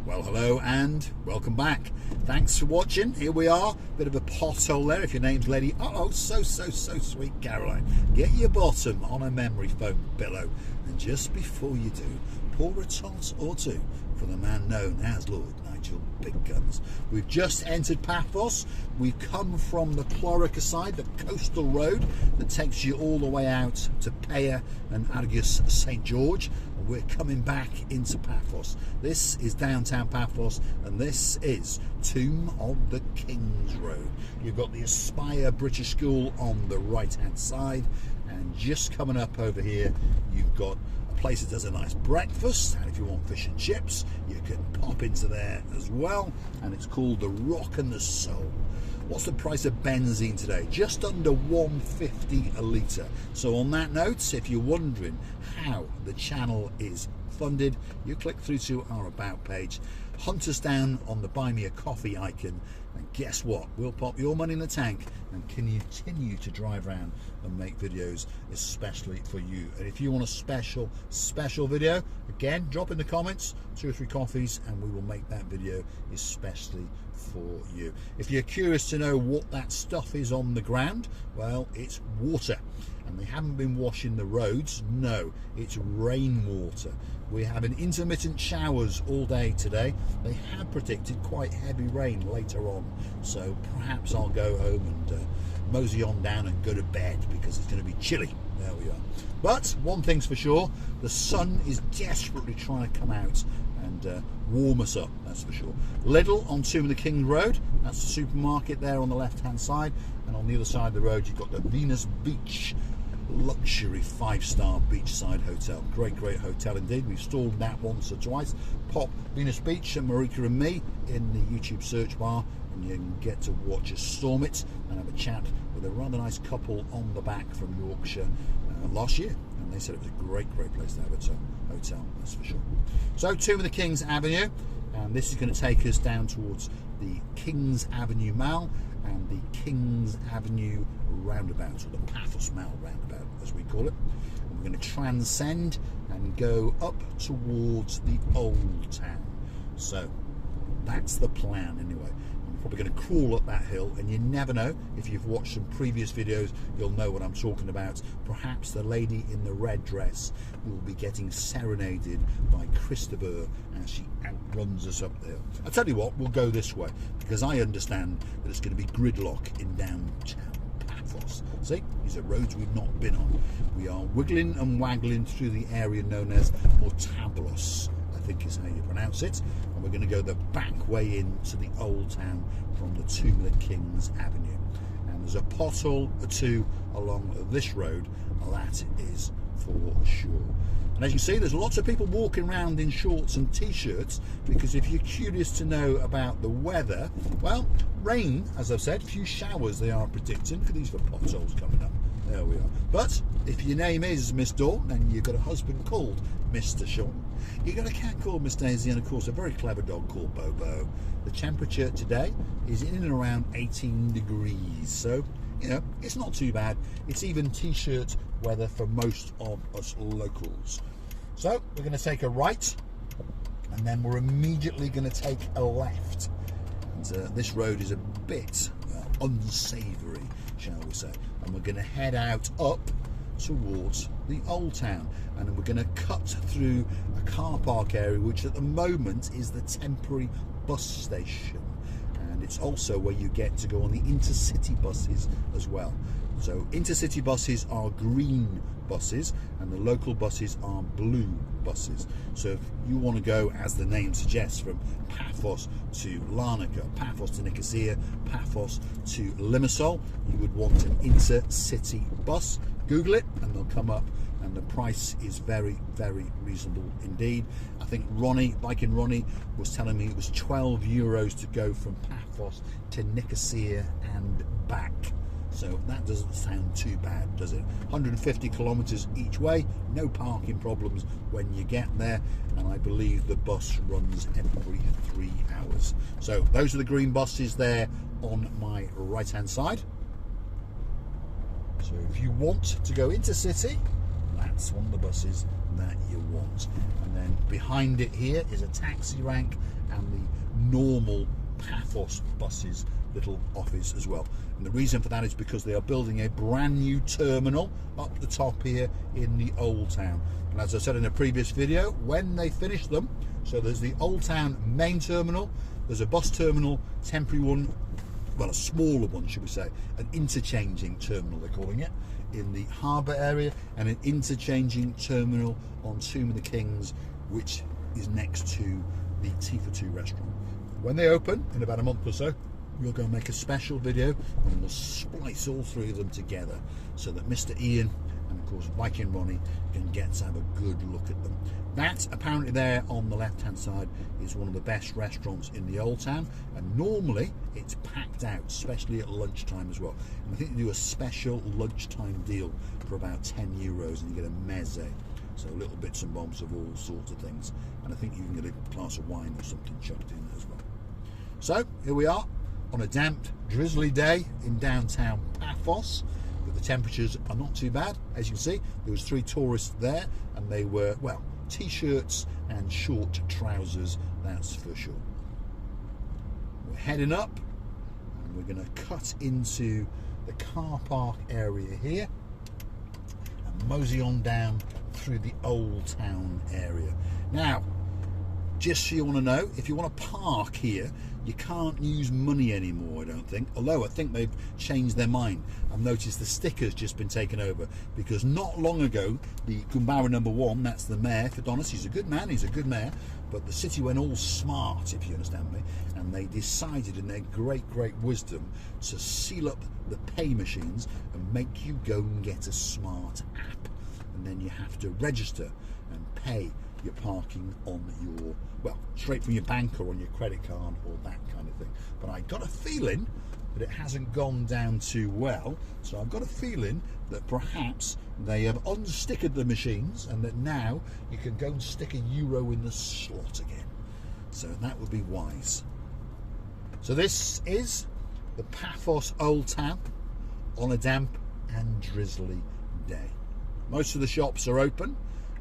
Well, hello and welcome back. Thanks for watching. Here we are. Bit of a pothole there if your name's Lady. So sweet Caroline. Get your bottom on a memory foam pillow. And just before you do, pour a tot or two for the man known as Lord Nigel Big Guns. We've just entered Paphos. We've come from the Clorica side, the coastal road that takes you all the way out to Paya and Argus St. George. We're coming back into Paphos. This is downtown Paphos, and this is Tomb of the Kings Road. You've got the Aspire British School on the right hand side, and just coming up over here you've got a place that does a nice breakfast, and if you want fish and chips you can pop into there as well, and it's called the Rock and the Soul. What's the price of benzene today? Just under $1.50 a litre. So on that note, if you're wondering how the channel is funded, you click through to our About page, hunt us down on the Buy Me a Coffee icon, and guess what? We'll pop your money in the tank and continue to drive around and make videos especially for you. And if you want a special video, again, drop in the comments, 2 or 3 coffees, and we will make that video especially for you. If you're curious to know what that stuff is on the ground, well, it's water. And they haven't been washing the roads. No, it's rainwater. We're having intermittent showers all day today. They have predicted quite heavy rain later on, so perhaps I'll go home and mosey on down and go to bed because it's going to be chilly. There we are. But one thing's for sure, the sun is desperately trying to come out and warm us up, that's for sure. Lidl on Tomb of the Kings Road, that's the supermarket there on the left hand side, and on the other side of the road you've got the Venus Beach luxury 5-star beachside hotel. Great hotel indeed. We've stalled that once or twice. Pop Venus Beach and Marika and me in the YouTube search bar, and you can get to watch us storm it and have a chat with a rather nice couple on the back from Yorkshire last year, and they said it was a great place to have a hotel, that's for sure. So Tomb of the Kings Avenue, and this is going to take us down towards the Kings Avenue Mall and the Kings Avenue roundabout, or the Paphos Mall roundabout as we call it. And we're going to transcend and go up towards the old town. So that's the plan anyway. I'm probably going to crawl up that hill, and you never know, if you've watched some previous videos you'll know what I'm talking about. Perhaps the lady in the red dress will be getting serenaded by Christopher as she outruns us up there. I'll tell you what, we'll go this way because I understand that it's going to be gridlock in downtown Paphos. See, these are roads we've not been on. We are wiggling and waggling through the area known as Tablos, I think is how you pronounce it, and we're going to go the back way into the old town from the Tomb of the Kings Avenue. And there's a pothole or two along this road, that is for sure. And as you see, there's lots of people walking around in shorts and t-shirts, because if you're curious to know about the weather, well, rain, as I've said, a few showers they are predicting. Look at these for potholes coming up. There we are. But if your name is Miss Dawn and you've got a husband called Mr. Sean, you've got a cat called Miss Daisy, and of course a very clever dog called Bobo. The temperature today is in and around 18 degrees, so you know, it's not too bad. It's even t-shirt weather for most of us locals. So we're going to take a right, and then we're immediately going to take a left. And this road is a bit unsavoury, shall we say, and we're going to head out up towards the old town, and then we're going to cut through a car park area which at the moment is the temporary bus station, and it's also where you get to go on the intercity buses as well. So intercity buses are green buses and the local buses are blue buses. So if you want to go, as the name suggests, from Paphos to Larnaca, Paphos to Nicosia, Paphos to Limassol, you would want an intercity bus. Google it and they'll come up, and the price is very reasonable indeed. I think Biking Ronnie was telling me it was €12 to go from Paphos to Nicosia and back. So that doesn't sound too bad, does it? 150 kilometers each way, no parking problems when you get there, and I believe the bus runs every 3 hours. So those are the green buses there on my right hand side. So if you want to go intercity, that's one of the buses that you want. And then behind it here is a taxi rank and the normal Paphos buses little office as well. And the reason for that is because they are building a brand new terminal up the top here in the Old Town. And as I said in a previous video, when they finish them, so there's the Old Town main terminal, there's a bus terminal, temporary one, well, a smaller one should we say, an interchanging terminal they're calling it, in the harbour area, and an interchanging terminal on Tomb of the Kings, which is next to the Tea for Two restaurant. When they open in about a month or so, we'll go and make a special video and we'll splice all three of them together so that Mr. Ian and of course Viking Ronnie can get to have a good look at them. That apparently there on the left hand side is one of the best restaurants in the Old Town, and normally it's packed out, especially at lunchtime as well. And I think they do a special lunchtime deal for about €10 and you get a meze, so little bits and bobs of all sorts of things, and I think you can get a glass of wine or something chucked in as well. So here we are on a damp, drizzly day in downtown Paphos, but the temperatures are not too bad. As you can see, there was 3 tourists there, and they were, well, t-shirts and short trousers, that's for sure. We're heading up, and we're going to cut into the car park area here, and mosey on down through the Old Town area. Now, just so you want to know, if you want to park here, you can't use money anymore, I don't think. Although I think they've changed their mind. I've noticed the sticker's just been taken over, because not long ago, the Gumbara #1, that's the mayor, Fidonis, he's a good man, he's a good mayor, but the city went all smart, if you understand me, and they decided in their great wisdom to seal up the pay machines and make you go and get a smart app. And then you have to register and pay your parking on your, well, straight from your bank or on your credit card or that kind of thing. But I got a feeling that it hasn't gone down too well, so I've got a feeling that perhaps they have unstickered the machines and that now you can go and stick €1 in the slot again. So that would be wise. So this is the Paphos Old Town on a damp and drizzly day. Most of the shops are open,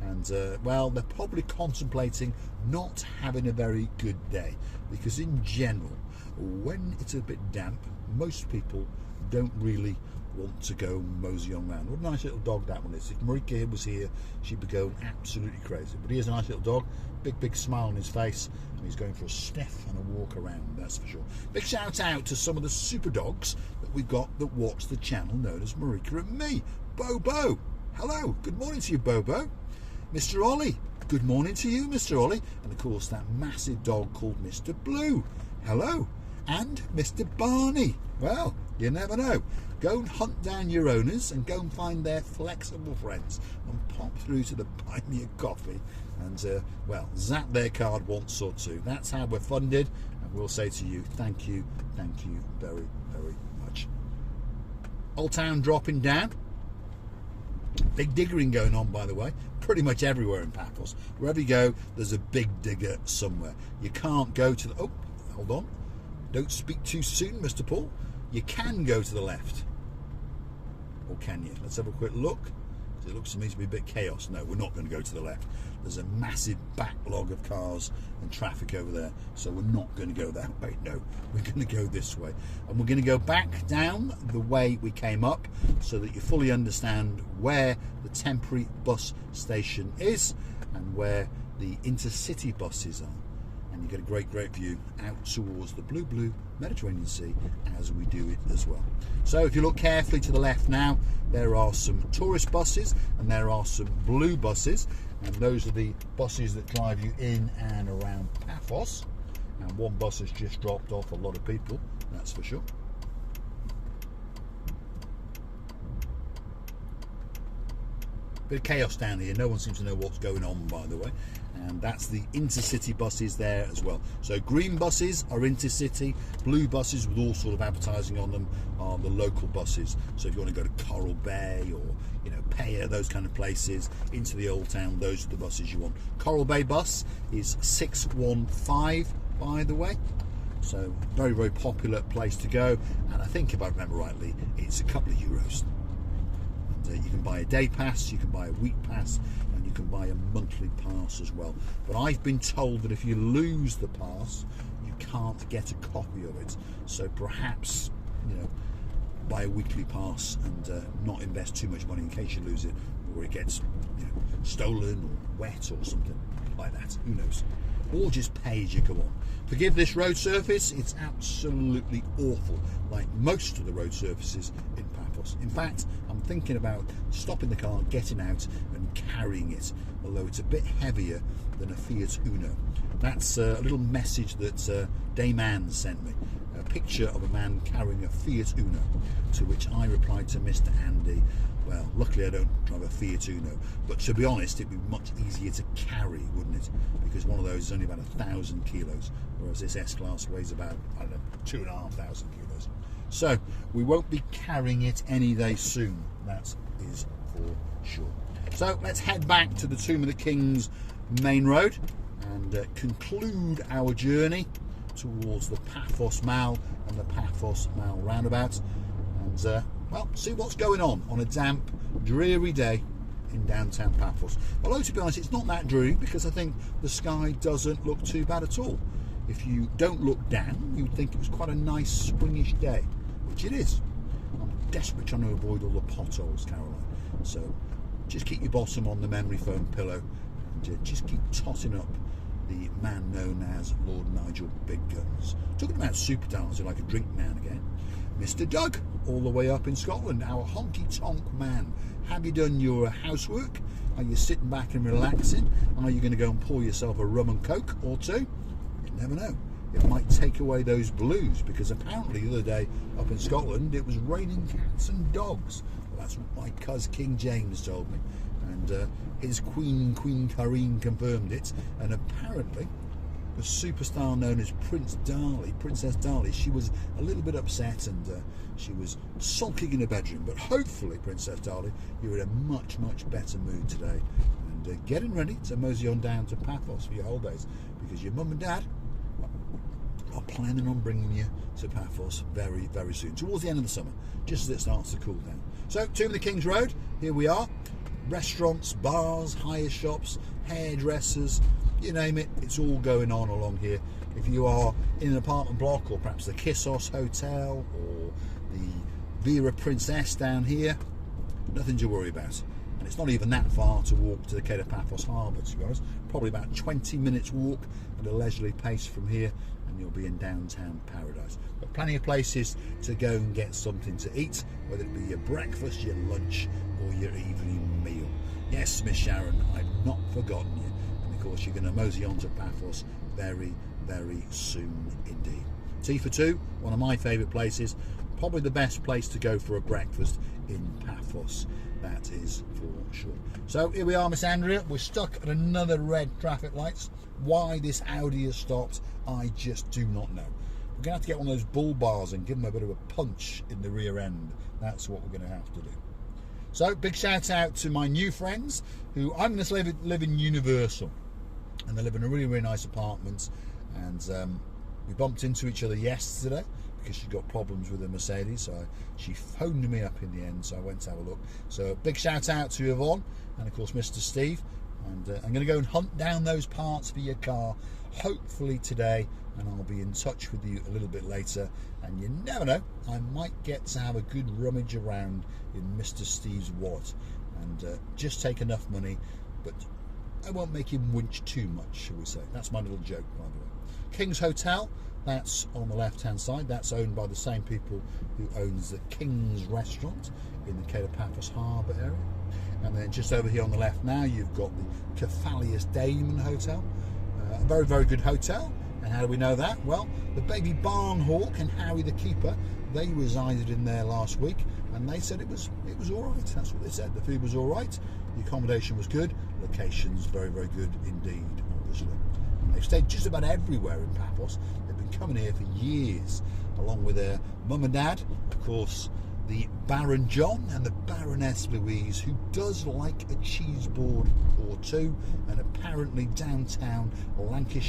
and well, they're probably contemplating not having a very good day, because in general, when it's a bit damp, most people don't really want to go mosey on around. What a nice little dog that one is. If Marika was here, she'd be going absolutely crazy. But he is a nice little dog, big smile on his face, and he's going for a sniff and a walk around, that's for sure. Big shout out to some of the super dogs that we've got that watch the channel known as Marika and me. Bobo, hello, good morning to you, Bobo. Mr. Ollie, good morning to you, Mr. Ollie. And of course that massive dog called Mr. Blue, hello. And Mr. Barney, well, you never know. Go and hunt down your owners and go and find their flexible friends and pop through to the Buy Me a Coffee and, well, zap their card once or two. That's how we're funded, and we'll say to you, thank you very much. Old Town dropping down. Big diggering going on, by the way, pretty much everywhere in Paphos. Wherever you go, there's a big digger somewhere. You can't go to the, oh, hold on, don't speak too soon, Mr. Paul. You can go to the left, or can you? Let's have a quick look. It looks to me to be a bit chaos. No, we're not going to go to the left. There's a massive backlog of cars and traffic over there, so we're not going to go that way. No, we're going to go this way, and we're going to go back down the way we came up, so that you fully understand where the temporary bus station is and where the intercity buses are, and you get a great view out towards the blue Mediterranean Sea as we do it as well. So if you look carefully to the left now, there are some tourist buses and there are some blue buses, and those are the buses that drive you in and around Paphos. And one bus has just dropped off a lot of people, that's for sure. Bit of chaos down here, no one seems to know what's going on, by the way. And that's the intercity buses there as well. So green buses are intercity, blue buses with all sort of advertising on them are the local buses. So if you want to go to Coral Bay or, you know, Paya, those kind of places, into the Old Town, those are the buses you want. Coral Bay bus is 615, by the way. So very popular place to go, and I think if I remember rightly, it's a couple of euros. And you can buy a day pass, you can buy a week pass, and you can buy a monthly pass as well. But I've been told that if you lose the pass, you can't get a copy of it. So perhaps, you know, buy a weekly pass and not invest too much money in case you lose it, or it gets, you know, stolen or wet or something like that. Who knows? Or just pay as you go on. Forgive this road surface, it's absolutely awful, like most of the road surfaces in Paphos. In fact, I'm thinking about stopping the car, getting out and carrying it, although it's a bit heavier than a Fiat Uno. That's a little message that Dame Anne sent me, a picture of a man carrying a Fiat Uno, to which I replied to Mr. Andy, well, luckily I don't drive a Fiat Uno, but to be honest, it'd be much easier to carry, wouldn't it? Because one of those is only about 1,000 kilos, whereas this S-Class weighs about, I don't know, 2,500 kilos. So we won't be carrying it any day soon, that is for sure. So let's head back to the Tomb of the Kings main road and conclude our journey towards the Paphos Mall and the Paphos Mall roundabout, and well, see what's going on a damp, dreary day in downtown Paphos. Although, to be honest, it's not that dreary, because I think the sky doesn't look too bad at all. If you don't look down, you'd think it was quite a nice springish day, which it is. I'm desperately trying to avoid all the potholes, Caroline. So just keep your bottom on the memory foam pillow and just keep totting up the man known as Lord Nigel Big Guns. Talking about superstars who like a drink now and again, Mr. Doug, all the way up in Scotland, our honky-tonk man. Have you done your housework? Are you sitting back and relaxing? Are you going to go and pour yourself a rum and coke or two? You never know. It might take away those blues, because apparently the other day up in Scotland it was raining cats and dogs. Well, that's what my cousin King James told me, and his Queen Karine confirmed it, and apparently the superstar known as Princess Darlie, she was a little bit upset, and she was sulking in her bedroom. But hopefully, Princess Darlie, you're in a much, much better mood today, and getting ready to mosey on down to Paphos for your holidays, because your mum and dad are planning on bringing you to Paphos very, very soon, towards the end of the summer, just as it starts to cool down. So, Tomb of the Kings Road, here we are. Restaurants, bars, hire shops, hairdressers, you name it, it's all going on along here. If you are in an apartment block, or perhaps the Kissos Hotel or the Vera Princess down here, nothing to worry about. And it's not even that far to walk to the Cape of Paphos Harbour, to be honest. Probably about 20 minutes walk at a leisurely pace from here, and you'll be in downtown paradise. But plenty of places to go and get something to eat, whether it be your breakfast, your lunch, or your evening meal. Yes, Miss Sharon, I've not forgotten you. And of course, you're going to mosey on to Paphos very, very soon indeed. Tea for Two, one of my favourite places, probably the best place to go for a breakfast in Paphos, that is for sure. So here we are, Miss Andrea, we're stuck at another red traffic lights. Why this Audi has stopped, I just do not know. We're going to have to get one of those bull bars and give them a bit of a punch in the rear end. That's what we're going to have to do. So big shout out to my new friends, who I'm going to live in Universal, and they live in a really, really nice apartment, and we bumped into each other yesterday because she got problems with her Mercedes, so she phoned me up in the end, so I went to have a look. So big shout out to Yvonne, and of course Mr. Steve, and I'm going to go and hunt down those parts for your car, hopefully today, and I'll be in touch with you a little bit later. And you never know, I might get to have a good rummage around in Mr. Steve's wallet, and just take enough money, but I won't make him winch too much, shall we say. That's my little joke, by the way. King's Hotel, that's on the left hand side. That's owned by the same people who owns the King's Restaurant in the Cape of Paphos Harbour area. And then just over here on the left now, you've got the Cephalius Damon Hotel, a very, very good hotel. And how do we know that? Well, the baby barn hawk and Harry the keeper, they resided in there last week, and they said it was all right. That's what they said. The food was all right, the accommodation was good, locations very, very good indeed, obviously. And they've stayed just about everywhere in Paphos. They've been coming here for years, along with their mum and dad, of course, the Baron John and the Baroness Louise, who does like a cheese board or two, and apparently downtown Lancashire